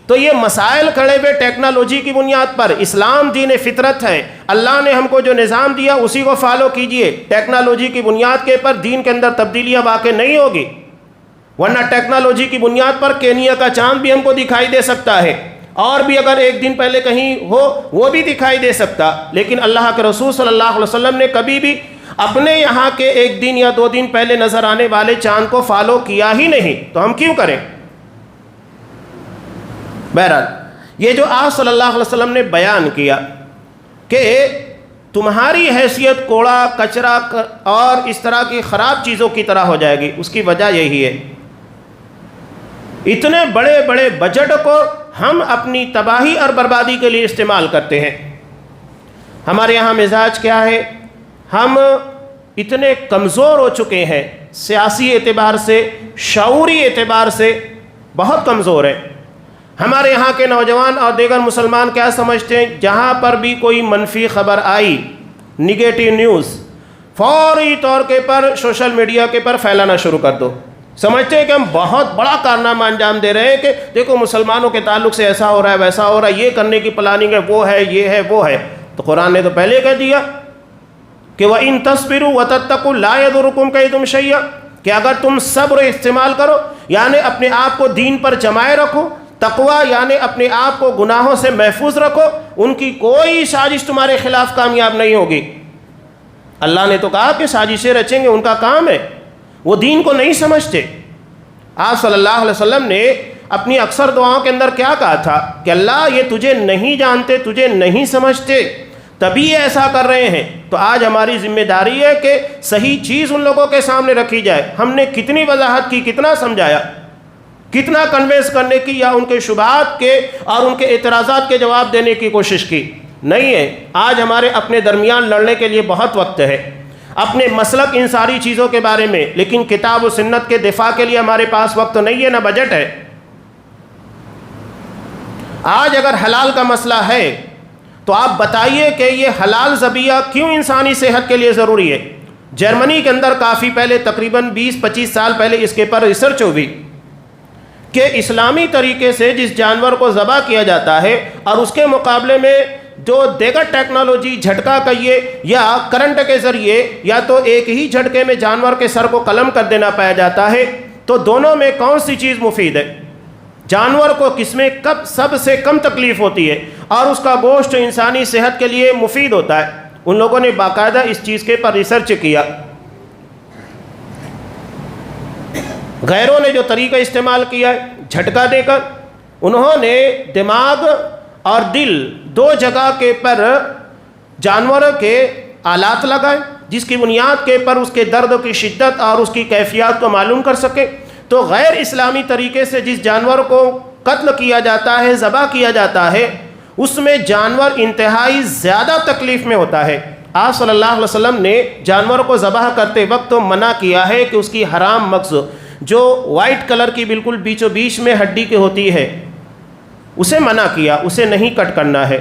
A: تو یہ مسائل کھڑے ہوئے ٹیکنالوجی کی بنیاد پر۔ اسلام دین فطرت ہے، اللہ نے ہم کو جو نظام دیا اسی کو فالو کیجئے۔ ٹیکنالوجی کی بنیاد کے پر دین کے اندر تبدیلیاں واقع نہیں ہوگی، ورنہ ٹیکنالوجی کی بنیاد پر کینیا کا چاند بھی ہم کو دکھائی دے سکتا ہے، اور بھی اگر ایک دن پہلے کہیں ہو وہ بھی دکھائی دے سکتا، لیکن اللہ کے رسول صلی اللہ علیہ وسلم نے کبھی بھی اپنے یہاں کے ایک دن یا 2 دن پہلے نظر آنے والے چاند کو فالو کیا ہی نہیں، تو ہم کیوں کریں؟ بہرحال یہ جو آپ صلی اللہ علیہ وسلم نے بیان کیا کہ تمہاری حیثیت کوڑا کچرا اور اس طرح کی خراب چیزوں کی طرح ہو جائے گی، اس کی وجہ یہی ہے اتنے بڑے بڑے بجٹ کو ہم اپنی تباہی اور بربادی کے لیے استعمال کرتے ہیں۔ ہمارے یہاں مزاج کیا ہے؟ ہم اتنے کمزور ہو چکے ہیں، سیاسی اعتبار سے، شعوری اعتبار سے بہت کمزور ہیں۔ ہمارے یہاں کے نوجوان اور دیگر مسلمان کیا سمجھتے ہیں؟ جہاں پر بھی کوئی منفی خبر آئی، نگیٹو نیوز، فوری طور کے پر سوشل میڈیا کے پر پھیلانا شروع کر دو۔ سمجھتے ہیں کہ ہم بہت بڑا کارنامہ انجام دے رہے ہیں کہ دیکھو مسلمانوں کے تعلق سے ایسا ہو رہا ہے، ویسا ہو رہا ہے، یہ کرنے کی پلاننگ ہے، وہ ہے، یہ ہے، وہ ہے۔ تو قرآن نے تو پہلے کہہ دیا کہ وَإِن تَصْبِرُوا وَتَتَّقُوا لَا يَضُرُّكُمْ كَيْدُهُمْ شَيْئًا، کہ اگر تم صبر استعمال کرو یعنی اپنے آپ کو دین پر جمائے رکھو، تقوی یعنی اپنے آپ کو گناہوں سے محفوظ رکھو، ان کی کوئی سازش تمہارے خلاف کامیاب نہیں ہوگی۔ اللہ نے تو کہا کہ سازشیں رچیں گے، ان کا کام ہے، وہ دین کو نہیں سمجھتے۔ آپ صلی اللہ علیہ وسلم نے اپنی اکثر دعاؤں کے اندر کیا کہا تھا کہ اللہ یہ تجھے نہیں جانتے، تجھے نہیں سمجھتے، تبھی یہ ایسا کر رہے ہیں۔ تو آج ہماری ذمہ داری ہے کہ صحیح چیز ان لوگوں کے سامنے رکھی جائے۔ ہم نے کتنی وضاحت کی، کتنا سمجھایا، کتنا کنوینس کرنے کی یا ان کے شبہات کے اور ان کے اعتراضات کے جواب دینے کی کوشش کی؟ نہیں ہے۔ آج ہمارے اپنے درمیان لڑنے کے لیے بہت وقت ہے، اپنے مسلک ان ساری چیزوں کے بارے میں، لیکن کتاب و سنت کے دفاع کے لیے ہمارے پاس وقت نہیں ہے، نہ بجٹ ہے۔ آج اگر حلال کا مسئلہ ہے تو آپ بتائیے کہ یہ حلال ذبیحہ کیوں انسانی صحت کے لیے ضروری ہے؟ جرمنی کے اندر کافی پہلے، تقریباً 20-25 سال پہلے اس کے پر ریسرچ ہوئی کہ اسلامی طریقے سے جس جانور کو ذبح کیا جاتا ہے اور اس کے مقابلے میں جو دیگر ٹیکنالوجی، جھٹکا کہیے یا کرنٹ کے ذریعے، یا تو ایک ہی جھٹکے میں جانور کے سر کو قلم کر دینا پایا جاتا ہے، تو دونوں میں کون سی چیز مفید ہے؟ جانور کو کس میں سب سے کم تکلیف ہوتی ہے اور اس کا گوشت انسانی صحت کے لیے مفید ہوتا ہے؟ ان لوگوں نے باقاعدہ اس چیز کے پر ریسرچ کیا۔ غیروں نے جو طریقہ استعمال کیا ہے جھٹکا دے کر، انہوں نے دماغ اور دل دو جگہ کے پر جانوروں کے آلات لگائے، جس کی بنیاد کے پر اس کے درد کی شدت اور اس کی کیفیات کو معلوم کر سکے۔ تو غیر اسلامی طریقے سے جس جانور کو قتل کیا جاتا ہے، ذبح کیا جاتا ہے، اس میں جانور انتہائی زیادہ تکلیف میں ہوتا ہے۔ آپ صلی اللہ علیہ وسلم نے جانور کو ذبح کرتے وقت منع کیا ہے کہ اس کی حرام مغز جو وائٹ کلر کی بالکل بیچوں بیچ میں ہڈی کی ہوتی ہے، اسے منع کیا، اسے نہیں کٹ کرنا ہے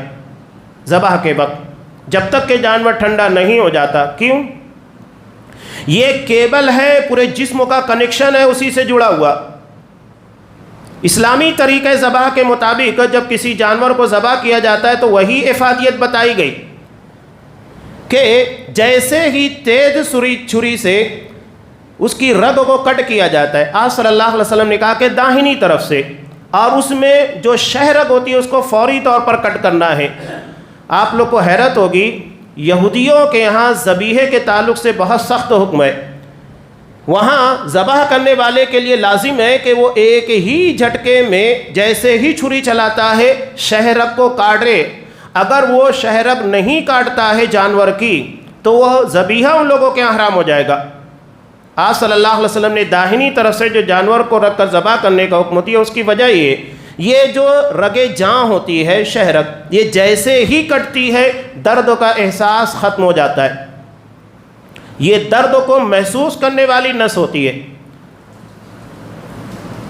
A: ذبح کے وقت جب تک کہ جانور ٹھنڈا نہیں ہو جاتا۔ کیوں؟ یہ کیبل ہے، پورے جسم کا کنیکشن ہے اسی سے جڑا ہوا۔ اسلامی طریقے ذبح کے مطابق جب کسی جانور کو ذبح کیا جاتا ہے تو وہی افادیت بتائی گئی کہ جیسے ہی تیز چھری سے اس کی رگ کو کٹ کیا جاتا ہے، آپ صلی اللہ علیہ وسلم نے کہا کہ داہنی طرف سے، اور اس میں جو شہ رگ ہوتی ہے اس کو فوری طور پر کٹ کرنا ہے۔ آپ لوگ کو حیرت ہوگی، یہودیوں کے یہاں ذبیحے کے تعلق سے بہت سخت حکم ہے۔ وہاں ذبح کرنے والے کے لیے لازم ہے کہ وہ ایک ہی جھٹکے میں جیسے ہی چھری چلاتا ہے شہ رگ کو کاٹے۔ اگر وہ شہ رگ نہیں کاٹتا ہے جانور کی تو وہ ذبیحہ ان لوگوں کے حرام ہو جائے گا۔ آپ صلی اللہ علیہ وسلم نے داہنی طرف سے جو جانور کو رکھ کر ذبح کرنے کا حکم دیا، اس کی وجہ یہ جو رگ جاں ہوتی ہے، شہ رگ، یہ جیسے ہی کٹتی ہے درد کا احساس ختم ہو جاتا ہے۔ یہ درد کو محسوس کرنے والی نس ہوتی ہے۔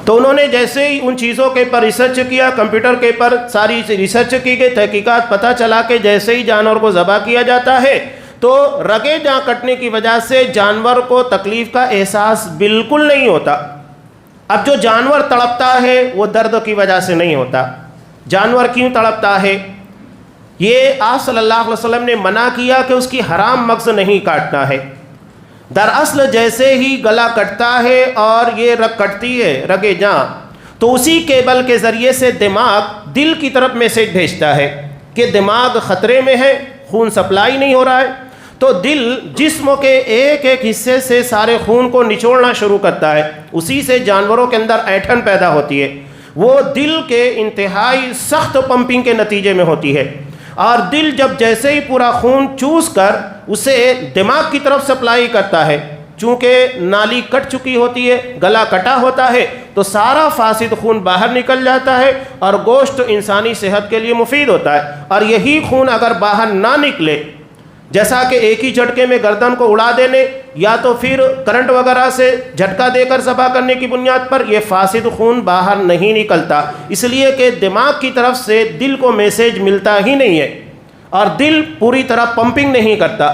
A: تو انہوں نے جیسے ہی ان چیزوں کے پر ریسرچ کیا، کمپیوٹر کے پر ساری ریسرچ کی گئی، تحقیقات، پتہ چلا کہ جیسے ہی جانور کو ذبح کیا جاتا ہے تو رگیں جہاں کٹنے کی وجہ سے جانور کو تکلیف کا احساس بالکل نہیں ہوتا۔ اب جو جانور تڑپتا ہے وہ درد کی وجہ سے نہیں ہوتا۔ جانور کیوں تڑپتا ہے؟ یہ آپ صلی اللہ علیہ وسلم نے منع کیا کہ اس کی حرام مغز نہیں کاٹنا ہے۔ دراصل جیسے ہی گلا کٹتا ہے اور یہ رگ کٹتی ہے، رگ جاں، تو اسی کیبل کے ذریعے سے دماغ دل کی طرف میسیج بھیجتا ہے کہ دماغ خطرے میں ہے، خون سپلائی نہیں ہو رہا ہے۔ تو دل جسم کے ایک ایک حصے سے سارے خون کو نچوڑنا شروع کرتا ہے، اسی سے جانوروں کے اندر اینٹھن پیدا ہوتی ہے۔ وہ دل کے انتہائی سخت پمپنگ کے نتیجے میں ہوتی ہے، اور دل جب جیسے ہی پورا خون چوس کر اسے دماغ کی طرف سپلائی کرتا ہے، چونکہ نالی کٹ چکی ہوتی ہے، گلا کٹا ہوتا ہے، تو سارا فاسد خون باہر نکل جاتا ہے اور گوشت انسانی صحت کے لیے مفید ہوتا ہے۔ اور یہی خون اگر باہر نہ نکلے، جیسا کہ ایک ہی جھٹکے میں گردن کو اڑا دینے یا تو پھر کرنٹ وغیرہ سے جھٹکا دے کر ذبح کرنے کی بنیاد پر، یہ فاسد خون باہر نہیں نکلتا، اس لیے کہ دماغ کی طرف سے دل کو میسیج ملتا ہی نہیں ہے اور دل پوری طرح پمپنگ نہیں کرتا۔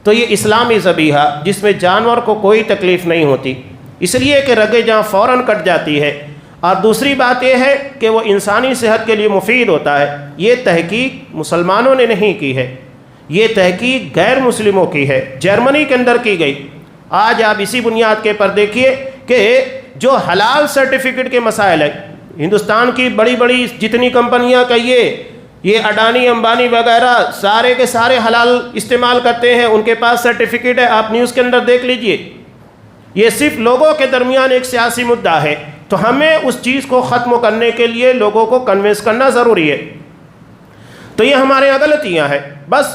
A: تو یہ اسلامی ذبیحہ جس میں جانور کو کوئی تکلیف نہیں ہوتی، اس لیے کہ رگیں جہاں فوراً کٹ جاتی ہے، اور دوسری بات یہ ہے کہ وہ انسانی صحت کے لیے مفید ہوتا ہے۔ یہ تحقیق مسلمانوں نے نہیں کی ہے، یہ تحقیق غیر مسلموں کی ہے، جرمنی کے اندر کی گئی۔ آج آپ اسی بنیاد کے پر دیکھیے کہ جو حلال سرٹیفکیٹ کے مسائل ہیں، ہندوستان کی بڑی بڑی جتنی کمپنیاں کہیے، یہ اڈانی، امبانی وغیرہ سارے کے سارے حلال استعمال کرتے ہیں، ان کے پاس سرٹیفکیٹ ہے، آپ نیوز کے اندر دیکھ لیجئے۔ یہ صرف لوگوں کے درمیان ایک سیاسی مدعا ہے، تو ہمیں اس چیز کو ختم کرنے کے لیے لوگوں کو کنونس کرنا ضروری ہے۔ تو یہ ہمارے یہاں غلطیاں ہیں. بس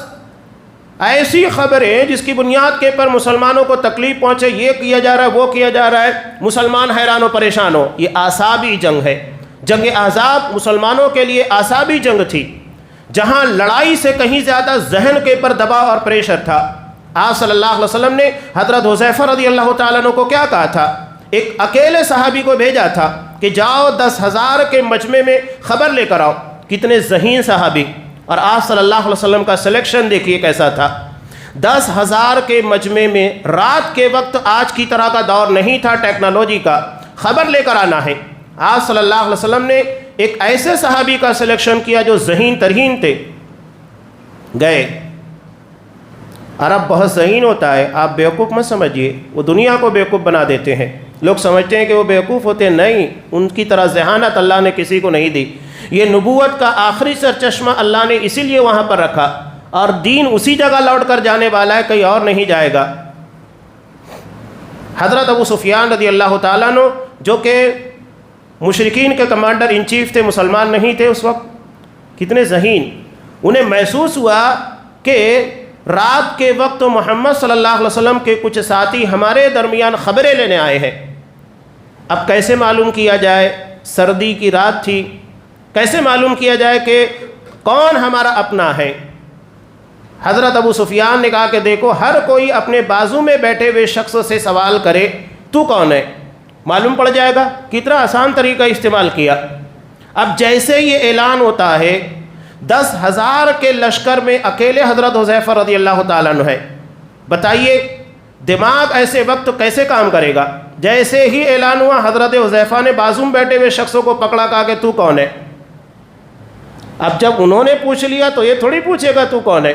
A: ایسی خبریں جس کی بنیاد کے پر مسلمانوں کو تکلیف پہنچے، یہ کیا جا رہا ہے، وہ کیا جا رہا ہے، مسلمان حیران و پریشان ہو. یہ اعصابی جنگ ہے. جنگ احزاب مسلمانوں کے لیے اعصابی جنگ تھی، جہاں لڑائی سے کہیں زیادہ ذہن کے پر دباؤ اور پریشر تھا. آپ صلی اللہ علیہ وسلم نے حضرت حذیفہ رضی اللہ تعالیٰ عنہ کو کیا کہا تھا؟ ایک اکیلے صحابی کو بھیجا تھا کہ جاؤ 10,000 کے مجمع میں خبر لے کر آؤ. کتنے ذہین صحابی. اور آپ صلی اللہ علیہ وسلم کا سلیکشن دیکھیے کیسا تھا. 10,000 کے مجمع میں رات کے وقت آج کی طرح کا دور نہیں تھا ٹیکنالوجی کا، خبر لے کر آنا ہے. آپ صلی اللہ علیہ وسلم نے ایک ایسے صحابی کا سلیکشن کیا جو ذہین ترین تھے. گئے. عرب بہت ذہین ہوتا ہے، آپ بیوقوف مت سمجھیے، وہ دنیا کو بیوقوف بنا دیتے ہیں. لوگ سمجھتے ہیں کہ وہ بیوقوف ہوتے ہیں، نہیں، ان کی طرح ذہانت اللہ نے کسی کو نہیں دی. یہ نبوت کا آخری سرچشمہ اللہ نے اسی لیے وہاں پر رکھا، اور دین اسی جگہ لوٹ کر جانے والا ہے، کہیں اور نہیں جائے گا. حضرت ابو سفیان رضی اللہ تعالیٰ عنہ جو کہ مشرکین کے کمانڈر ان چیف تھے، مسلمان نہیں تھے اس وقت، کتنے ذہین. انہیں محسوس ہوا کہ رات کے وقت محمد صلی اللہ علیہ وسلم کے کچھ ساتھی ہمارے درمیان خبریں لینے آئے ہیں. اب کیسے معلوم کیا جائے؟ سردی کی رات تھی، کیسے معلوم کیا جائے کہ کون ہمارا اپنا ہے؟ حضرت ابو سفیان نے کہا کہ دیکھو، ہر کوئی اپنے بازو میں بیٹھے ہوئے شخص سے سوال کرے تو کون ہے، معلوم پڑ جائے گا. کتنا آسان طریقہ استعمال کیا. اب جیسے یہ اعلان ہوتا ہے 10,000 کے لشکر میں اکیلے حضرت حذیفہ رضی اللہ تعالیٰ عنہ ہے. بتائیے دماغ ایسے وقت کیسے کام کرے گا؟ جیسے ہی اعلان ہوا حضرت حذیفہ نے بازو میں بیٹھے ہوئے شخصوں کو پکڑا، کہا کہ تو کون ہے. اب جب انہوں نے پوچھ لیا تو یہ تھوڑی پوچھے گا تو کون ہے.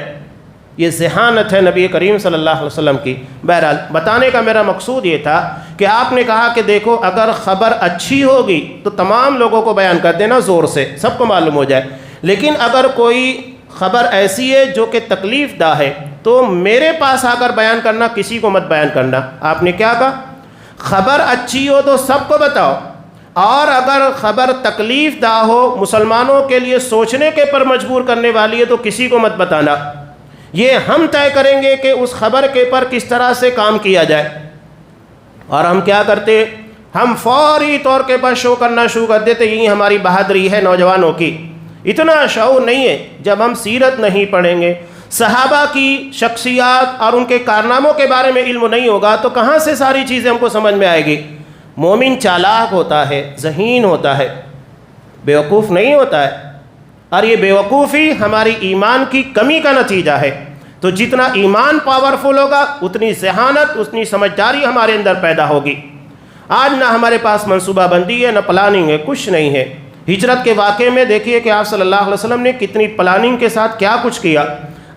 A: یہ ذہانت ہے نبی کریم صلی اللہ علیہ وسلم کی. بہرحال بتانے کا میرا مقصود یہ تھا کہ آپ نے کہا کہ دیکھو، اگر خبر اچھی ہوگی تو تمام لوگوں کو بیان کر دینا زور سے، سب کو معلوم ہو جائے. لیکن اگر کوئی خبر ایسی ہے جو کہ تکلیف دہ ہے تو میرے پاس آ کر بیان کرنا، کسی کو مت بیان کرنا. آپ نے کیا کہا؟ خبر اچھی ہو تو سب کو بتاؤ، اور اگر خبر تکلیف دہ ہو، مسلمانوں کے لیے سوچنے کے پر مجبور کرنے والی ہے تو کسی کو مت بتانا. یہ ہم طے کریں گے کہ اس خبر کے پر کس طرح سے کام کیا جائے. اور ہم کیا کرتے؟ ہم فوری طور کے پر شو کرنا شروع کر دیتے. یہی ہماری بہادری ہے نوجوانوں کی. اتنا شعور نہیں ہے. جب ہم سیرت نہیں پڑھیں گے، صحابہ کی شخصیات اور ان کے کارناموں کے بارے میں علم نہیں ہوگا تو کہاں سے ساری چیزیں ہم کو سمجھ میں آئے گی. مومن چالاک ہوتا ہے، ذہین ہوتا ہے، بیوقوف نہیں ہوتا ہے. اور یہ بیوقوفی ہماری ایمان کی کمی کا نتیجہ ہے. تو جتنا ایمان پاورفل ہوگا اتنی ذہانت، اتنی سمجھداری ہمارے اندر پیدا ہوگی. آج نہ ہمارے پاس منصوبہ بندی ہے، نہ پلاننگ ہے، کچھ نہیں ہے. ہجرت کے واقعے میں دیکھیے کہ آپ صلی اللہ علیہ وسلم نے کتنی پلاننگ کے ساتھ کیا کچھ کیا.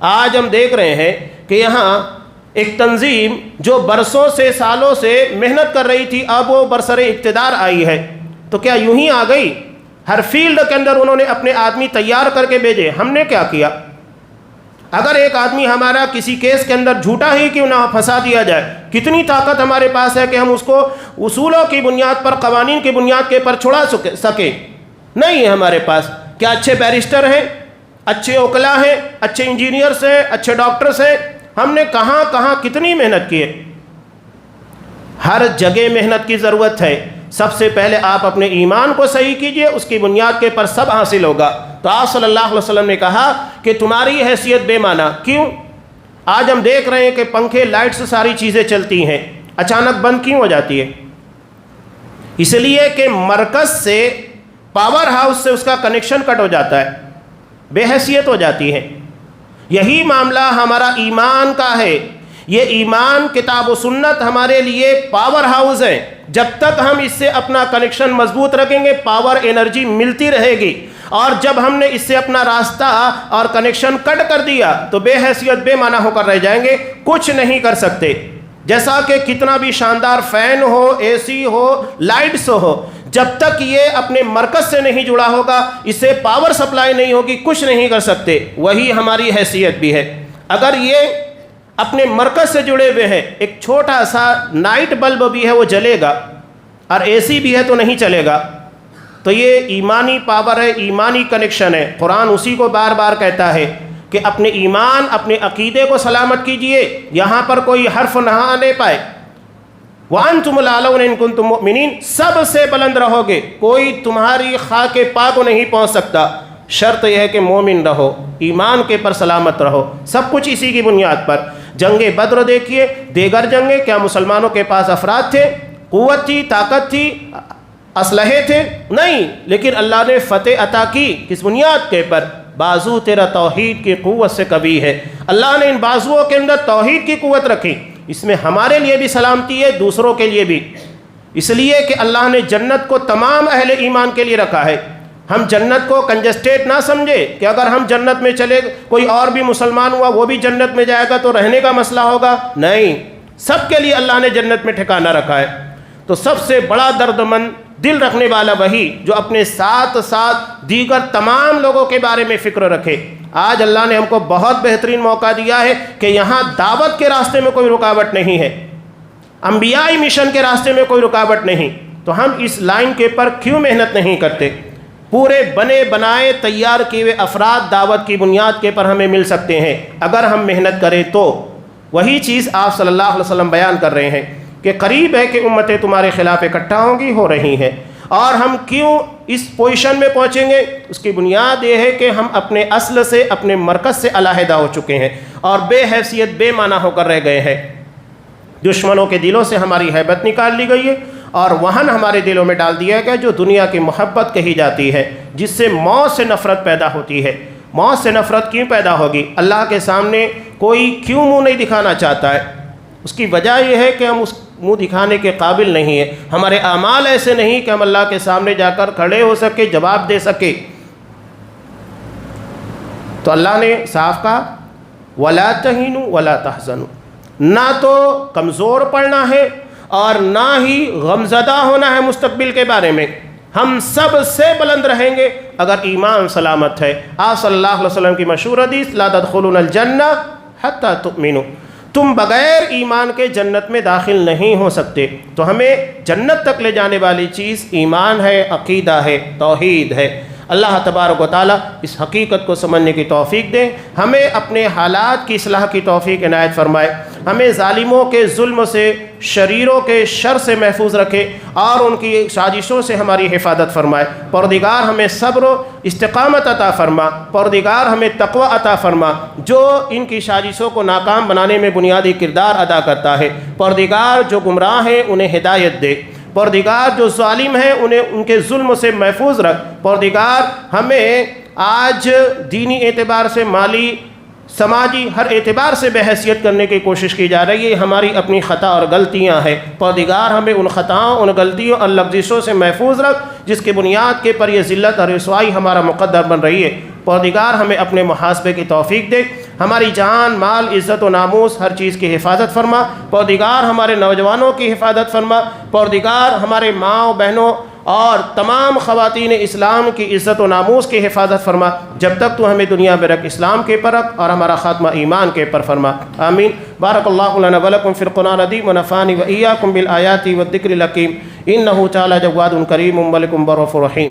A: آج ہم دیکھ رہے ہیں کہ یہاں ایک تنظیم جو برسوں سے، سالوں سے محنت کر رہی تھی، اب وہ برسر اقتدار آئی ہے. تو کیا یوں ہی آ گئی؟ ہر فیلڈ کے اندر انہوں نے اپنے آدمی تیار کر کے بھیجے. ہم نے کیا کیا؟ اگر ایک آدمی ہمارا کسی کیس کے اندر جھوٹا ہی کیوں نہ پھنسا دیا جائے، کتنی طاقت ہمارے پاس ہے کہ ہم اس کو اصولوں کی بنیاد پر، قوانین کی بنیاد کے پر چھڑا سکیں. نہیں ہے ہمارے پاس. کیا اچھے بیرسٹر ہیں، اچھے وکلا ہیں، اچھے انجینئرس ہیں، اچھے ڈاکٹرس ہیں؟ ہم نے کہاں کہاں کتنی محنت کی ہے. ہر جگہ محنت کی ضرورت ہے. سب سے پہلے آپ اپنے ایمان کو صحیح کیجئے، اس کی بنیاد کے پر سب حاصل ہوگا. تو آپ صلی اللہ علیہ وسلم نے کہا کہ تمہاری حیثیت بے معنی. کیوں؟ آج ہم دیکھ رہے ہیں کہ پنکھے، لائٹس، ساری چیزیں چلتی ہیں، اچانک بند کیوں ہو جاتی ہے؟ اس لیے کہ مرکز سے، پاور ہاؤس سے اس کا کنیکشن کٹ ہو جاتا ہے، بے حیثیت ہو جاتی ہے. یہی معاملہ ہمارا ایمان کا ہے. یہ ایمان، کتاب و سنت ہمارے لیے پاور ہاؤس ہے. جب تک ہم اس سے اپنا کنیکشن مضبوط رکھیں گے، پاور، انرجی ملتی رہے گی. اور جب ہم نے اس سے اپنا راستہ اور کنیکشن کٹ کر دیا تو بے حیثیت، بے معنی ہو کر رہ جائیں گے، کچھ نہیں کر سکتے. جیسا کہ کتنا بھی شاندار فین ہو، اے سی ہو، لائٹس ہو، جب تک یہ اپنے مرکز سے نہیں جڑا ہوگا، اس سے پاور سپلائی نہیں ہوگی، کچھ نہیں کر سکتے. وہی ہماری حیثیت بھی ہے. اگر یہ اپنے مرکز سے جڑے ہوئے ہیں، ایک چھوٹا سا نائٹ بلب بھی ہے وہ جلے گا، اور اے سی بھی ہے تو نہیں چلے گا. تو یہ ایمانی پاور ہے، ایمانی کنیکشن ہے۔ قرآن اسی کو بار بار کہتا ہے کہ اپنے ایمان، اپنے عقیدے کو سلامت کیجئے، یہاں پر کوئی حرف نہ آنے پائے۔ وَأَنْتُمُ الْأَعْلَوْنَ إِن كُنتُم مُؤْمِنِينَ، سب سے بلند رہو گے، کوئی تمہاری خاک پا کو نہیں پہنچ سکتا۔ شرط یہ ہے کہ مومن رہو، ایمان کے پر سلامت رہو، سب کچھ اسی کی بنیاد پر۔ جنگ بدر دیکھیے، دیگر جنگیں، کیا مسلمانوں کے پاس افراد تھے، قوت تھی، طاقت تھی، اسلحے تھے؟ نہیں، لیکن اللہ نے فتح عطا کی کس بنیاد کے پر؟ بازو تیرا توحید کی قوت سے قوی ہے۔ اللہ نے ان بازوؤں کے اندر توحید کی قوت رکھی۔ اس میں ہمارے لیے بھی سلامتی ہے، دوسروں کے لیے بھی، اس لیے کہ اللہ نے جنت کو تمام اہل ایمان کے لیے رکھا ہے۔ ہم جنت کو کنجسٹیڈ نہ سمجھے کہ اگر ہم جنت میں چلے، کوئی اور بھی مسلمان ہوا وہ بھی جنت میں جائے گا تو رہنے کا مسئلہ ہوگا، نہیں، سب کے لیے اللہ نے جنت میں ٹھکانہ رکھا ہے۔ تو سب سے بڑا درد مند دل رکھنے والا وہی جو اپنے ساتھ ساتھ دیگر تمام لوگوں کے بارے میں فکر رکھے۔ آج اللہ نے ہم کو بہت بہترین موقع دیا ہے کہ یہاں دعوت کے راستے میں کوئی رکاوٹ نہیں ہے، انبیائی مشن کے راستے میں کوئی رکاوٹ نہیں، تو ہم اس لائن کے پر کیوں محنت نہیں کرتے؟ پورے بنے بنائے تیار کیے ہوئے افراد دعوت کی بنیاد کے پر ہمیں مل سکتے ہیں اگر ہم محنت کریں تو۔ وہی چیز آپ صلی اللہ علیہ وسلم بیان کر رہے ہیں کہ قریب ہے کہ امتیں تمہارے خلاف اکٹھا ہوں گی، ہو رہی ہیں۔ اور ہم کیوں اس پوزیشن میں پہنچیں گے؟ اس کی بنیاد یہ ہے کہ ہم اپنے اصل سے، اپنے مرکز سے علیحدہ ہو چکے ہیں اور بے حیثیت، بے معنی ہو کر رہ گئے ہیں۔ دشمنوں کے دلوں سے ہماری ہیبت نکال لی گئی ہے اور وہن ہمارے دلوں میں ڈال دیا گیا جو دنیا کی محبت کہی جاتی ہے، جس سے موت سے نفرت پیدا ہوتی ہے۔ موت سے نفرت کیوں پیدا ہوگی؟ اللہ کے سامنے کوئی کیوں منہ نہیں دکھانا چاہتا ہے؟ اس کی وجہ یہ ہے کہ ہم اس منہ دکھانے کے قابل نہیں ہیں، ہمارے اعمال ایسے نہیں کہ ہم اللہ کے سامنے جا کر کھڑے ہو سکے، جواب دے سکے۔ تو اللہ نے صاف کہا وَلَا تَهِنُوا وَلَا تَحْزَنُوا، نہ تو کمزور پڑنا ہے اور نہ ہی غمزدہ ہونا ہے مستقبل کے بارے میں۔ ہم سب سے بلند رہیں گے اگر ایمان سلامت ہے۔ آپ صلی اللہ علیہ وسلم کی مشہور حدیث لا تدخلون الجنہ حتی تؤمنوا، تم بغیر ایمان کے جنت میں داخل نہیں ہو سکتے۔ تو ہمیں جنت تک لے جانے والی چیز ایمان ہے، عقیدہ ہے، توحید ہے۔ اللہ تبارک و تعالیٰ اس حقیقت کو سمجھنے کی توفیق دے، ہمیں اپنے حالات کی اصلاح کی توفیق عنایت فرمائے، ہمیں ظالموں کے ظلم سے، شریروں کے شر سے محفوظ رکھے اور ان کی سازشوں سے ہماری حفاظت فرمائے۔ پروردگار ہمیں صبر و استقامت عطا فرما، پروردگار ہمیں تقوی عطا فرما جو ان کی سازشوں کو ناکام بنانے میں بنیادی کردار ادا کرتا ہے۔ پروردگار جو گمراہ ہیں انہیں ہدایت دے، پروردگار جو ظالم ہیں انہیں ان کے ظلم سے محفوظ رکھ۔ پروردگار ہمیں آج دینی اعتبار سے، مالی، سماجی ہر اعتبار سے بے حیثیت کرنے کی کوشش کی جا رہی ہے، ہماری اپنی خطا اور غلطیاں ہیں۔ پروردگار ہمیں ان خطاؤں، ان غلطیوں اور لغزشوں سے محفوظ رکھ جس کی بنیاد کے پر یہ ذلت اور رسوائی ہمارا مقدر بن رہی ہے۔ پروردگار ہمیں اپنے محاسبے کی توفیق دے، ہماری جان، مال، عزت و ناموس ہر چیز کی حفاظت فرما۔ پروردگار ہمارے نوجوانوں کی حفاظت فرما۔ پروردگار ہمارے ماؤں، بہنوں اور تمام خواتین اسلام کی عزت و ناموس کی حفاظت فرما جب تک تو ہمیں دنیا میں رکھ، اسلام کے پر رکھ اور ہمارا خاتمہ ایمان کے پر فرما، آمین۔ بارک اللہ لنا ولکم فی القرآن العظیم ونفعنی وإیاکم بالآیات والذکر الحکیم، انہ تعالی جواد کریم ملک بر رحیم۔